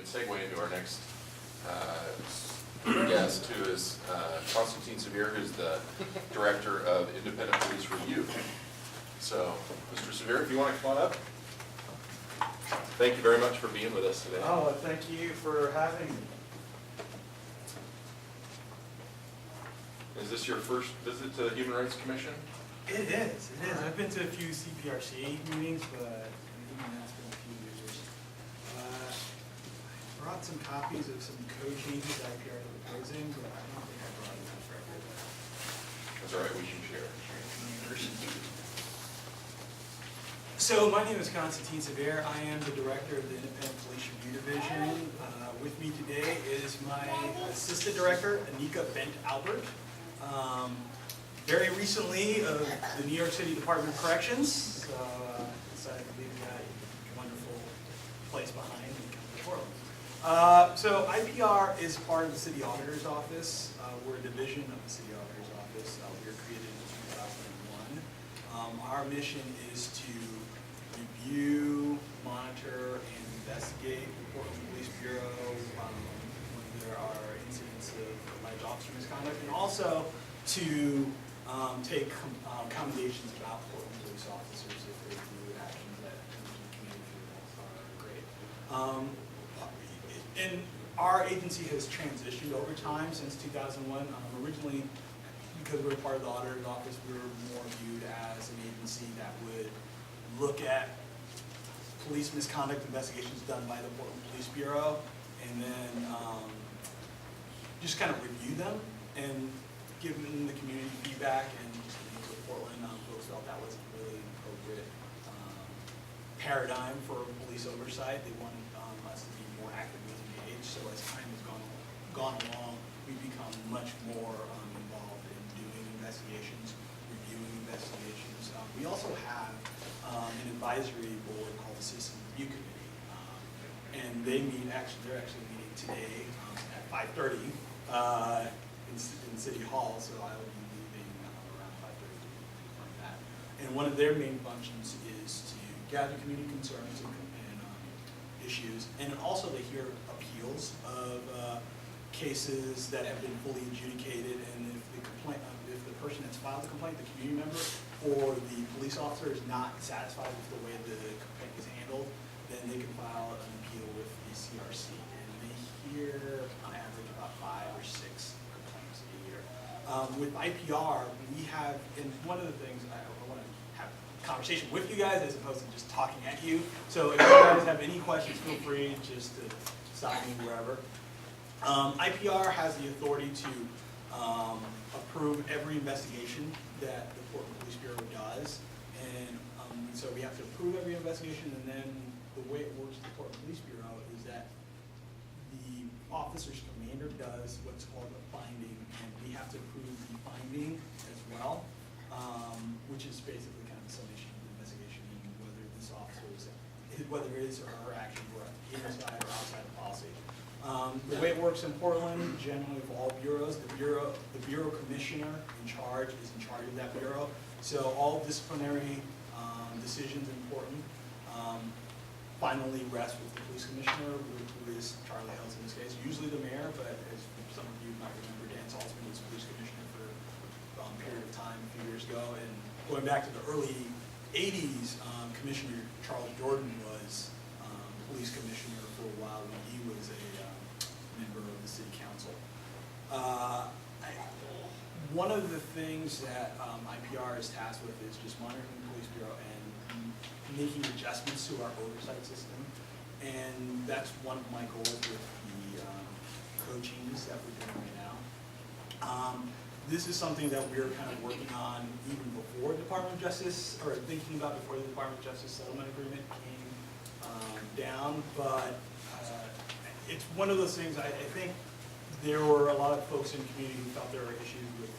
segue into our next guest, who is Constantin Severe, who's the Director of Independent Police Review. So, Mr. Severe, if you want to come on up. Thank you very much for being with us today. Oh, thank you for having me. Is this your first visit to the Human Rights Commission? It is. I've been to a few CPRC meetings, but even that's been a few years. I brought some copies of some code changes IPR is proposing, but I don't think I brought enough for everybody. That's all right, we can share. So my name is Constantin Severe. I am the Director of the Independent Police Review Division. With me today is my Assistant Director, Anika Bent-Albert. Very recently, the New York City Department of Corrections decided to leave that wonderful place behind and come to Portland. So IPR is part of the City Auditor's Office. We're a division of the City Auditor's Office. We were created in 2001. Our mission is to review, monitor, and investigate the Portland Police Bureau when there are incidents of alleged officer misconduct, and also to take accommodations about Portland police officers if they do actions that the community feels are great. And our agency has transitioned over time since 2001. Originally, because we were part of the Auditor's Office, we were more viewed as an agency that would look at police misconduct investigations done by the Portland Police Bureau and then just kind of review them and give them the community feedback. And with Portland, folks felt that wasn't really an appropriate paradigm for police oversight. They wanted us to be more actively engaged. So as time has gone along, we've become much more involved in doing investigations, reviewing investigations. We also have an advisory board called the Citizen Review Committee, and they meet. They're actually meeting today at 5:30 in City Hall. So I will be leaving around 5:30 like that. And one of their main functions is to gather community concerns and issues, and also to hear appeals of cases that have been fully adjudicated. And if the complaint, if the person that's filed the complaint, the community member or the police officer, is not satisfied with the way the complaint is handled, then they can file an appeal with the CRC. And they hear, on average, about 5 or 6 complaints a year. With IPR, we have, and one of the things I want to have a conversation with you guys as opposed to just talking at you. So if you guys have any questions, feel free just to stop me wherever. IPR has the authority to approve every investigation that the Portland Police Bureau does, and so we have to approve every investigation. And then the way it works with the Portland Police Bureau is that the officer's commander does what's called a finding, and we have to approve the finding as well, which is basically kind of the summation of the investigation, whether this officer is, whether his or her actions were inside or outside the policy. The way it works in Portland, generally with all bureaus, the bureau commissioner in charge is in charge of that bureau. So all disciplinary decisions in Portland finally rest with the police commissioner, who is Charlie Hills in this case, usually the mayor, but as some of you might remember, Dan Saltzman was police commissioner for a period of time a few years ago. And going back to the early 80s, Commissioner Charles Jordan was police commissioner for a while when he was a member of the city council. One of the things that IPR is tasked with is just monitoring the police bureau and making adjustments to our oversight system. And that's one of my goals with the code changes that we're doing right now. This is something that we're kind of working on even before the Department of Justice, or thinking about before the Department of Justice settlement agreement came down, but it's one of those things. I think there were a lot of folks in the community who felt there were issues with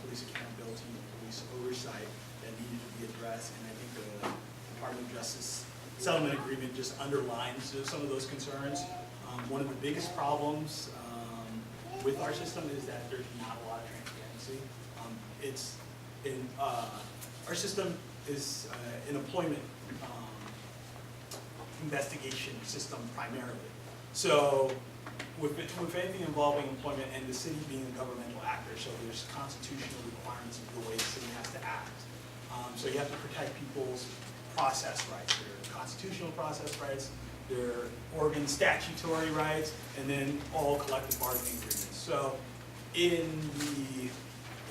police accountability and police oversight that needed to be addressed, and I think the Department of Justice settlement agreement just underlines some of those concerns. One of the biggest problems with our system is that there's not a lot of transparency. Our system is an employment investigation system primarily. So with anything involving employment and the city being a governmental actor, so there's constitutional requirements of the way the city has to act. So you have to protect people's process rights, their constitutional process rights, their Oregon statutory rights, and then all collective bargaining agreements. So in the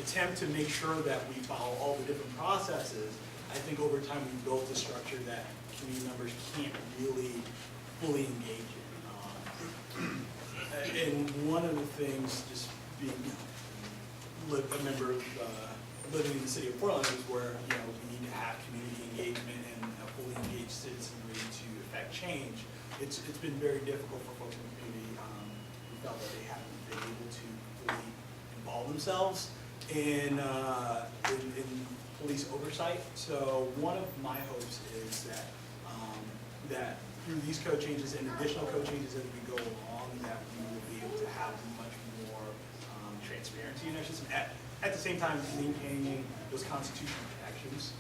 attempt to make sure that we follow all the different processes, I think over time we built a structure that community members can't really fully engage in. And one of the things, just being a member of living in the city of Portland, is where we need to have community engagement and a fully engaged citizenry to affect change. It's been very difficult for folks in the community who felt that they haven't been able to fully involve themselves in police oversight. So one of my hopes is that that through these code changes and additional code changes as we go along, that we will be able to have much more transparency in our system. At the same time, maintaining those constitutional protections.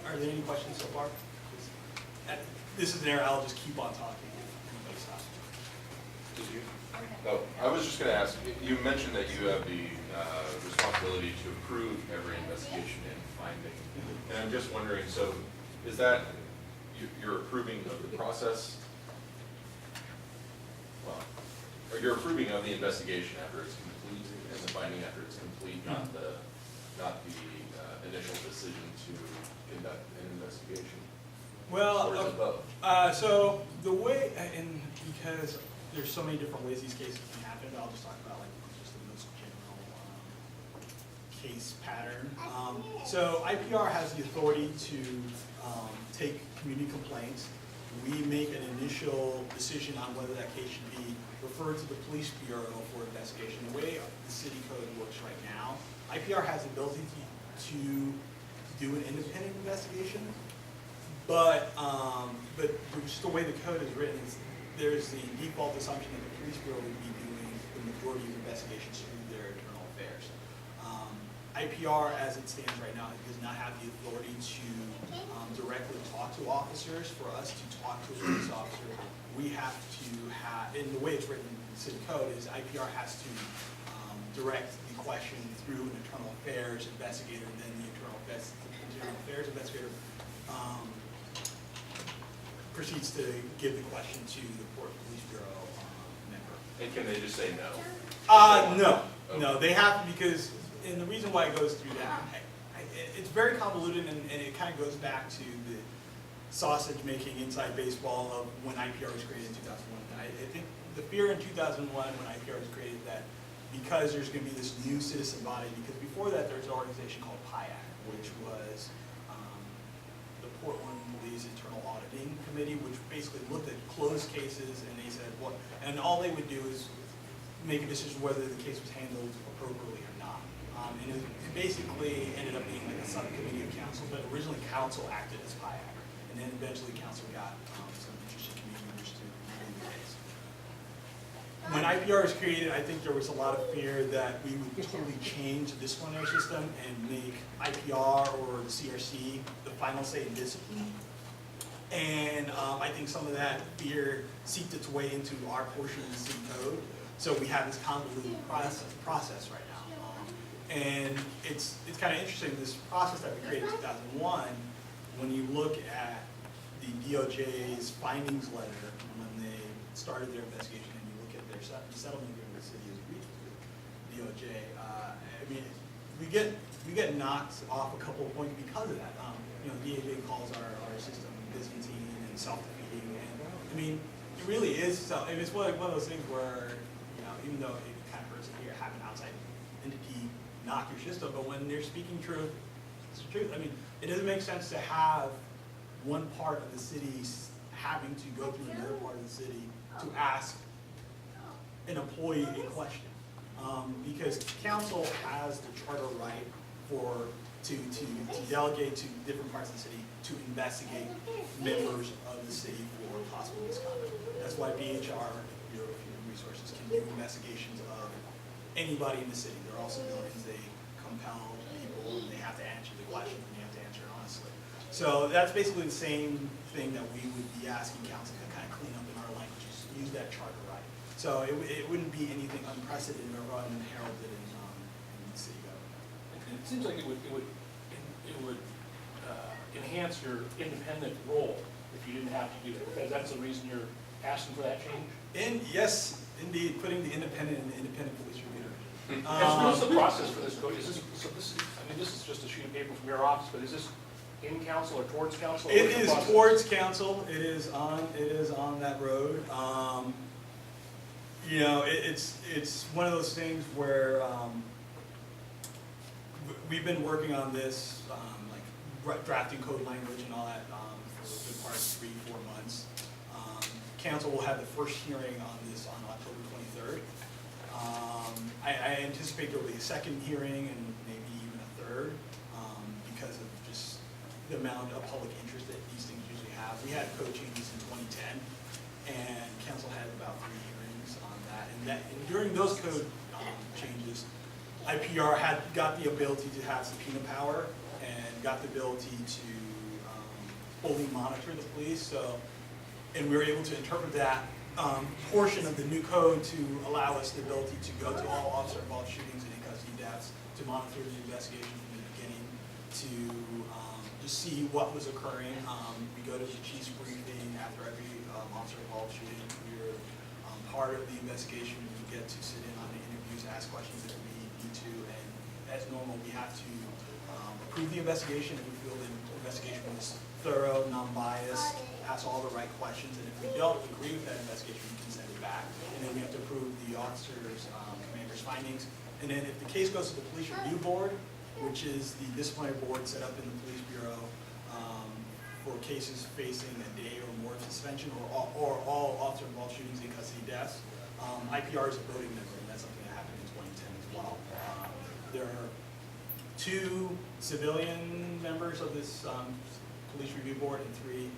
Are there any questions so far? This is an area I'll just keep on talking. Anybody stop. Did you? Oh, I was just going to ask, you mentioned that you have the responsibility to approve every investigation and finding. And I'm just wondering, so is that you're approving of the process? Well, or you're approving of the investigation after it's complete and the finding after it's complete, not the initial decision to conduct an investigation? Well, or is it both? so the way, and because there's so many different ways these cases can happen, I'll just talk about just the most general case pattern. So IPR has the authority to take community complaints. We make an initial decision on whether that case should be referred to the police bureau for investigation. The way the city code works right now, IPR has the ability to do an independent investigation, but just the way the code is written, there's the default assumption that the police bureau would be doing the majority of investigations through their internal affairs. IPR, as it stands right now, does not have the authority to directly talk to officers. For us to talk to a police officer, we have to have, and the way it's written in the city code is IPR has to direct the question through an internal affairs investigator, and then the internal affairs investigator proceeds to give the question to the Port Police Bureau member. And can they just say no? No. Okay. No, they have, because, and the reason why it goes through that, it's very convoluted, and it kind of goes back to the sausage making inside baseball of when IPR was created in 2001. I think the fear in 2001 when IPR was created that because there's going to be this new citizen body, because before that there's an organization called PHRC, which was the Portland Police Internal Auditing Committee, which basically looked at closed cases, and they said what, and all they would do is make a decision whether the case was handled appropriately or not. And it basically ended up being like a subcommittee of council, but originally council acted as PHRC, and then eventually council got some interested community members to review the case. When IPR was created, I think there was a lot of fear that we would totally change the disciplinary system and make IPR or the CRC the final say in discipline. And I think some of that fear seeped its way into our portion of the city code. So we have this convoluted process right now. And it's kind of interesting, this process that we created in 2001, when you look at the DOJ's findings letter when they started their investigation, and you look at their settlement agreement the city has reached with DOJ, I mean, we get knocked off a couple of points because of that. DOJ calls our system Byzantine and self-defeating, and I mean, it really is. So I mean, it's one of those things where, even though it kind of hurts to hear, have an outside entity knock your system, but when they're speaking truth, it's the truth. I mean, it doesn't make sense to have one part of the city having to go through another part of the city to ask an employee a question, because council has the charter right to delegate to different parts of the city to investigate members of the city for possible misconduct. That's why PHR, Bureau of Human Resources, can do investigations of anybody in the city. They're also known as they compel people, and they have to answer the question, and they have to answer it honestly. So that's basically the same thing that we would be asking council to kind of clean up in our languages that charter right. So it wouldn't be anything unprecedented or unheralded in city government. It seems like it would enhance your independent role if you didn't have to do that, because that's the reason you're asking for that change? Yes, indeed, putting the independent in the independent police review. What's the process for this code? Is this, so this is, I mean, this is just a sheet of paper from your office, but is this in council or towards council? It is towards council. It is on that road. You know, it's one of those things where we've been working on this, like drafting code language and all that for a good part of 3-4 months. Council will have the first hearing on this on October 23rd. I anticipate there will be a second hearing and maybe even a third because of just the amount of public interest that these things usually have. We had code changes in 2010, and council had about 3 hearings on that. And during those code changes, IPR had got the ability to have subpoena power and got the ability to fully monitor the police. So, and we were able to interpret that portion of the new code to allow us the ability to go to all officer-involved shootings and in-custody deaths, to monitor the investigation from the beginning, to just see what was occurring. We go to the chief's briefing after every officer-involved shooting. We're part of the investigation. We get to sit in on the interviews, ask questions if we need to, and as normal, we have to approve the investigation if we feel the investigation was thorough, non-biased, ask all the right questions, and if we don't agree with that investigation, we can send it back. And then we have to approve the officer's, commander's findings. And then if the case goes to the police review board, which is the disciplinary board set up in the police bureau for cases facing a day or more suspension or all officer-involved shootings and custody deaths, IPR is a voting member, and that's something that happened in 2010 as well. There are 2 civilian members of this police review board and 3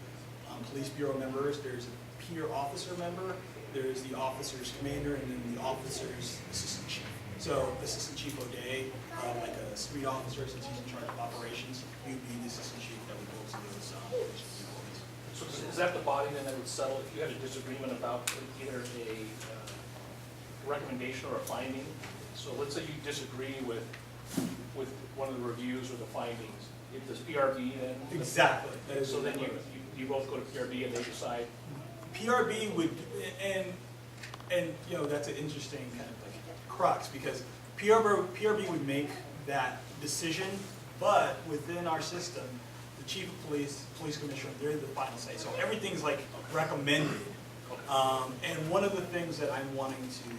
police bureau members. There's a peer officer member, there's the officer's commander, and then the officer's assistant chief. So Assistant Chief O'Day, like a street officer, since he's in charge of operations, he'd be the assistant chief that would go to those So is that the body then that would settle if you had a disagreement about either a recommendation or a finding? So let's say you disagree with one of the reviews or the findings. If there's PRB then? Exactly. So then you both go to PRB and they decide? PRB would, and you know, that's an interesting kind of like crux, because PRB would make that decision, but within our system, the chief of police commissioner, they're the final say. So everything's like recommended. And one of the things that I'm wanting to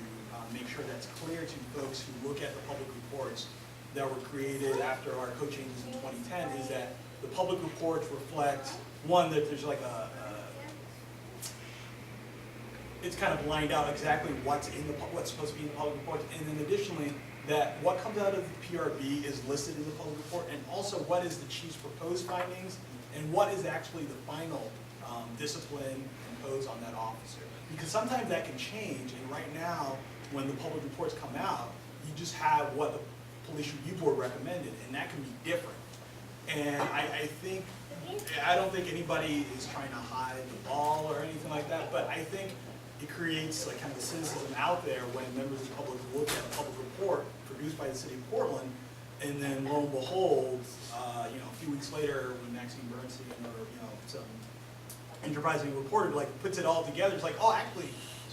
make sure that's clear to folks who look at the public reports that were created after our code changes in 2010 is that the public reports reflect, one, that there's like it's kind of lined out exactly what's supposed to be in the public report, and then additionally, that what comes out of the PRB is listed in the public report, and also what is the chief's proposed findings, and what is actually the final discipline imposed on that officer. Because sometimes that can change, and right now, when the public reports come out, you just have what the police review board recommended, and that can be different. And I don't think anybody is trying to hide the ball or anything like that, but I think it creates like kind of a cynicism out there when members of the public look at a public report produced by the city of Portland, and then lo and behold, you know, a few weeks later when Maxine Bernstein or some enterprising reporter like puts it all together, it's like, oh, actually,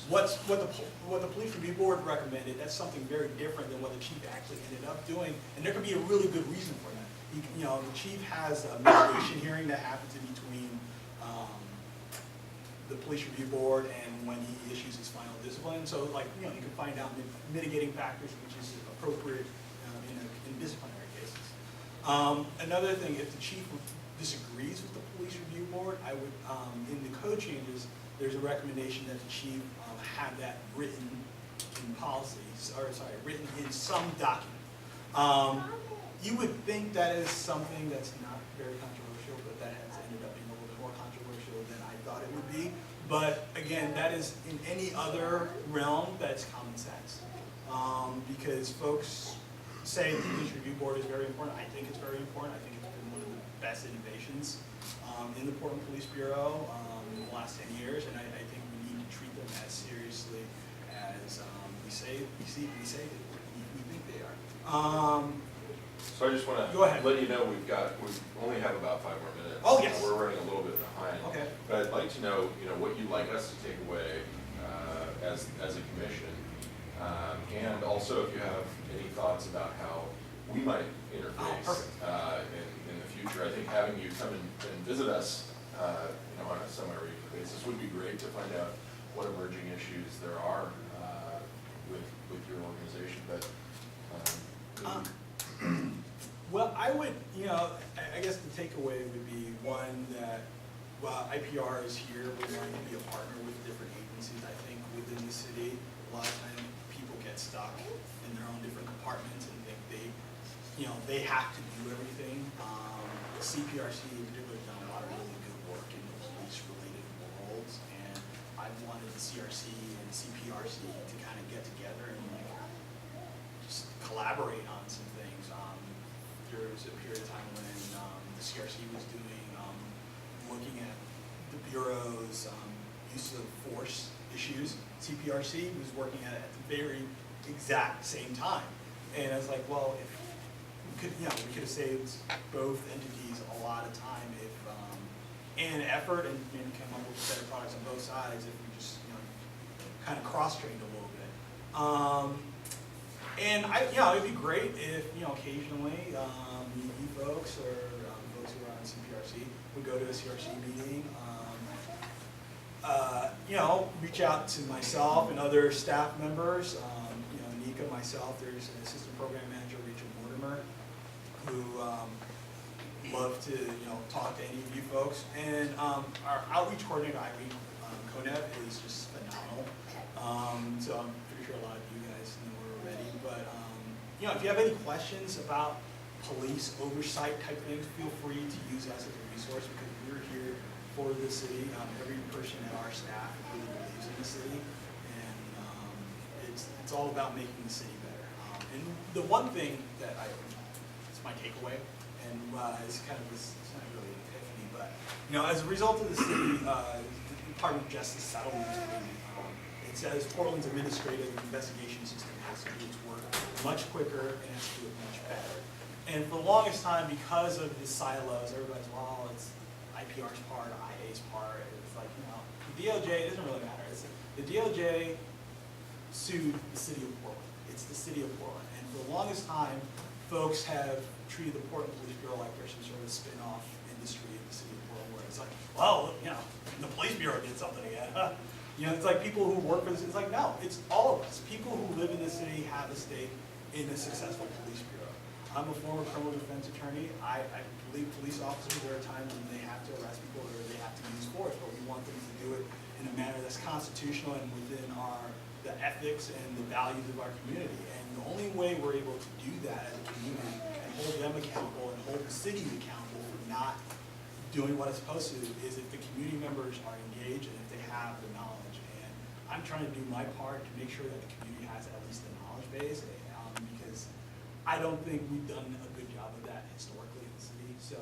what the police review board recommended, that's something very different than what the chief actually ended up doing, and there could be a really good reason for that. You know, the chief has a mitigation hearing that happens in between the police review board and when he issues his final discipline. So, like, you know, you can find out mitigating factors, which is appropriate in disciplinary cases. Another thing, if the chief disagrees with the police review board, I would, in the code changes, there's a recommendation that the chief have that written in policy, written in some document. You would think that is something that's not very controversial, but that has ended up being a little bit more controversial than I thought it would be. But again, that is in any other realm, that's common sense. Because folks say the police review board is very important. I think it's very important. I think it's been one of the best innovations in the Portland Police Bureau in the last 10 years, and I think we need to treat them as serious we say that we think they are. So I just want Go ahead. to let you know we only have about 5 more minutes. Oh, yes. We're running a little bit behind. Okay. But I'd like to know, what you'd like us to take away as a commission. And also if you have any thoughts about how we might interface in the future. I think having you come and visit us on a semi-regular basis would be great to find out what emerging issues there are with your organization. But Well, I would, I guess the takeaway would be one that, while IPR is here, we're going to be a partner with different agencies. I think within the city, a lot of times people get stuck in their own different compartments and think they have to do everything. CPRC in particular has done a lot of really good work in the police-related worlds, and I wanted the CRC and CPRC to kind of get together and just collaborate on some things. There was a period of time when the CRC was looking at the Bureau's use of force issues. CPRC was working at it at the very exact same time. And I was like, well, if we could have saved both entities a lot of time and effort, and maybe come up with better products on both sides if we just kind of cross-trained a little bit. And it'd be great if occasionally you folks or folks who are on CPRC would go to a CRC meeting. Reach out to myself and other staff members. Nika, myself. There's an assistant program manager, Rachel Mortimer, who love to talk to any of you folks. And our outreach coordinator, Irene Konev, is just phenomenal. So I'm pretty sure a lot of you guys know her already. But if you have any questions about police oversight type things, feel free to use us as a resource because we're here for the city. Every person in our staff really believes in the city, and it's all about making the city better. And the one thing that it's my takeaway, and it's kind of this, it's not really an epiphany, but as a result of the city Department of Justice settlement agreement, it says Portland's administrative investigation system has to do its work much quicker and has to do it much better. And for the longest time, because of the silos, everybody's, well, it's IPR's part, IA's part. It's like, the DOJ, it doesn't really matter. The DOJ sued the city of Portland. It's the city of Portland. And for the longest time, folks have treated the Portland Police Bureau like there's some sort of spin-off industry in the city of Portland where it's like, well, the police bureau did something again. It's like people who work for this, it's like, no, it's all of us. People who live in the city have a stake in a successful police bureau. I'm a former criminal defense attorney. I believe police officers, there are times when they have to arrest people or they have to use force, but we want them to do it in a manner that's constitutional and within the ethics and the values of our community. And the only way we're able to do that as a community and hold them accountable and hold the city accountable for not doing what it's supposed to do is if the community members are engaged and if they have the knowledge. And I'm trying to do my part to make sure that the community has at least the knowledge base, because I don't think we've done a good job of that historically in the city. So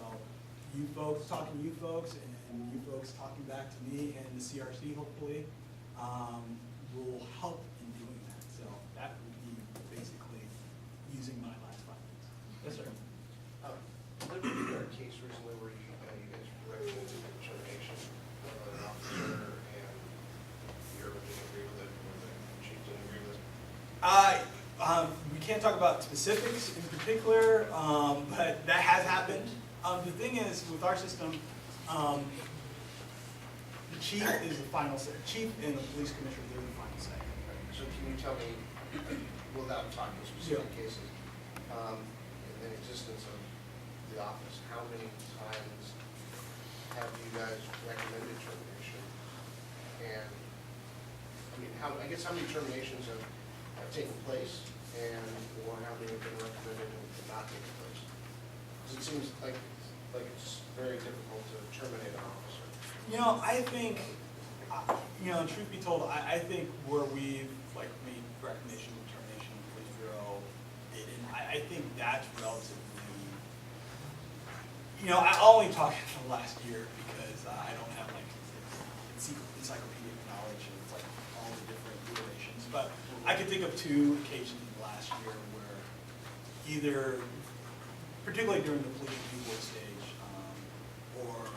you folks, talking to you folks, and you folks talking back to me and the CRC hopefully will help in doing that. So that would be basically using my last 5 minutes. Yes, sir. There was a case recently where you guys recommended a termination of an officer and you're didn't agree with it, or the chief didn't agree with it. We can't talk about specifics in particular, but that has happened. The thing is, with our system, the chief is the final say. Chief and the police commissioner, they're the final say. So can you tell me, without talking specific cases, in the existence of the office, how many times have you guys recommended termination? And I guess how many terminations have taken place, and or how many have been recommended and not taken place? Because it seems like it's very difficult to terminate an officer. I think, truth be told, I think where we've made recommendations of termination of the police bureau, I think that's relatively. I only talk in the last year because I don't have encyclopedic knowledge of all the different iterations. But I I could think of 2 occasions last year where either, particularly during the police review board stage, or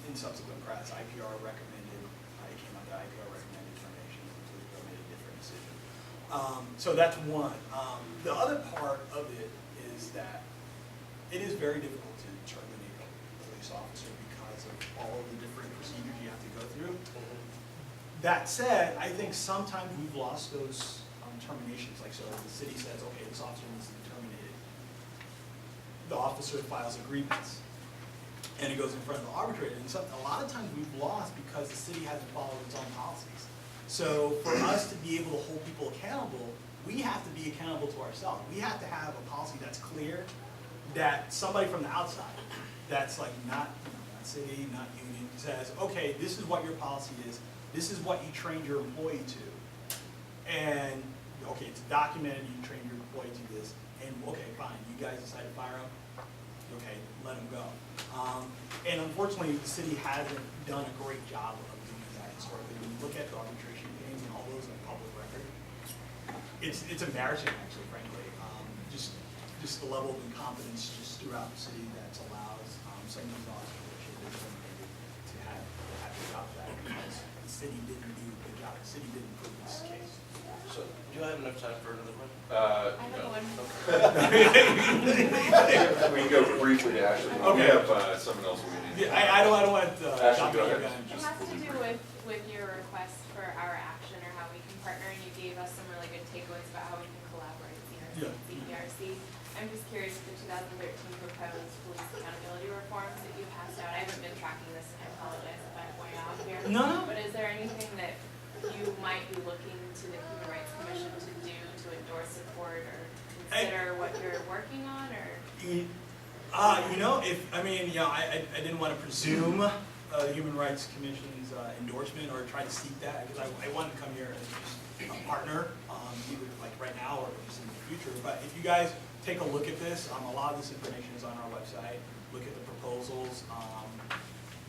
in subsequent press, IPR recommended, it came out that IPR recommended termination, and the police board made a different decision. So that's one. The other part of it is that it is very difficult to terminate a police officer because of all of the different procedures you have to go through. That said, I think sometimes we've lost those terminations. Like, so the city says, okay, this officer needs to be terminated. The officer files a grievance, and it goes in front of the arbitrator. And so a lot of times we've lost because the city hasn't followed its own policies. So for us to be able to hold people accountable, we have to be accountable to ourselves. We have to have a policy that's clear, that somebody from the outside, that's like not city, not union, says, okay, this is what your policy is. This is what you trained your employee to. And, okay, it's documented, you trained your employee to this, and okay, fine, you guys decide to fire him, okay, let him go. And unfortunately, the city hasn't done a great job of doing that historically. When you look at the arbitration games and all those in public record, it's embarrassing, actually, frankly. Just the level of incompetence just throughout the city that allows some of these officers that should have been terminated to have the job back because the city didn't do a good job. The city didn't prove this case. So, do I have enough time for another one? I have one. We can go briefly to Ashley. We Okay. have someone else we need. Yeah, I don't want Ashley, go ahead. It has to do with your request for our action or how we can partner, and you gave us some really good takeaways about how we can collaborate with Yeah. PHRC. I'm just curious, the 2013 proposed police accountability reforms that you passed out, I haven't been tracking this, and I apologize if I'm way off here. No. But is there anything that you might be looking to the Human Rights Commission to do to endorse support or consider what you're working on, or? I didn't want to presume the Human Rights Commission's endorsement or try to seek that, because I wanted to come here as just a partner, either like right now or just in the future. But if you guys take a look at this, a lot of this information is on our website. Look at the proposals.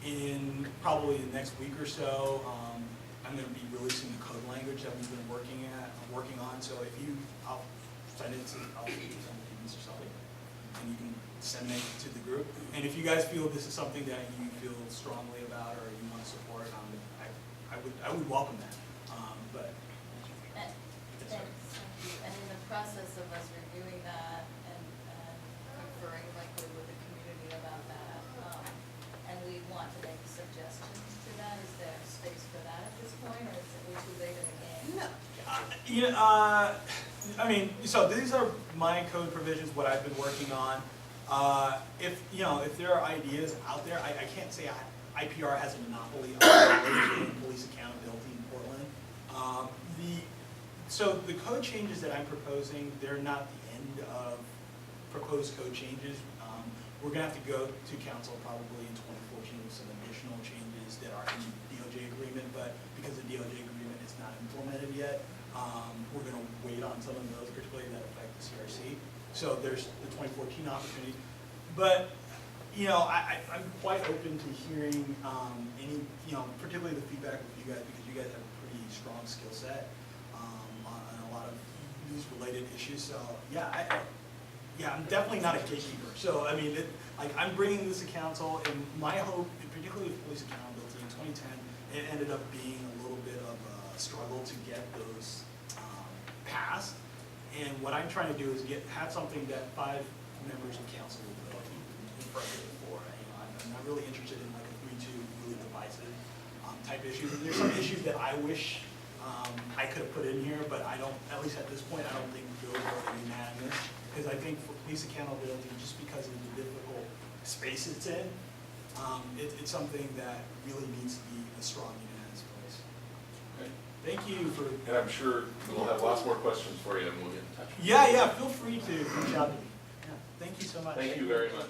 In probably the next week or so, I'm going to be releasing the code language that we've been working on. So if I'll send it to Mr. Sully, and you can send it to the group. And if you guys feel this is something that you feel strongly about or you want to support, I would welcome that. Thanks. And in the process of us reviewing that and conferring likely with the community about that, and we want to make suggestions to that, is there space for that at this point, or is it way too late in the game? So these are my code provisions, what I've been working on. If there are ideas out there, I can't say IPR has a monopoly on police accountability in Portland. So the code changes that I'm proposing, they're not the end of proposed code changes. We're going to have to go to council probably in 2014 with some additional changes that are in the DOJ agreement, but because the DOJ agreement is not implemented yet, we're going to wait on some of those, particularly that affect the CRC. So there's the 2014 opportunity. But, I'm quite open to hearing any, particularly the feedback with you guys, because you guys have a pretty strong skill set on a lot of these related issues. So, I'm definitely not a gatekeeper. So, I'm bringing this to council, and my hope, particularly with police accountability in 2010, it ended up being a little bit of a struggle to get those passed. And what I'm trying to do is have something that 5 members of council will keep in front of it for. I'm not really interested in like a 3-2 really divisive type issue. There's some issues that I wish I could have put in here, but I don't, at least at this point, I don't think those are unanimous. Because I think for police accountability, just because of the difficult space it's in, it's something that really needs to be a strong unanimous place. Okay. Thank you for. And I'm sure we'll have lots more questions for you, and we'll get in touch. Yeah, feel free to reach out to me. Yeah, thank you so much. Thank you very much.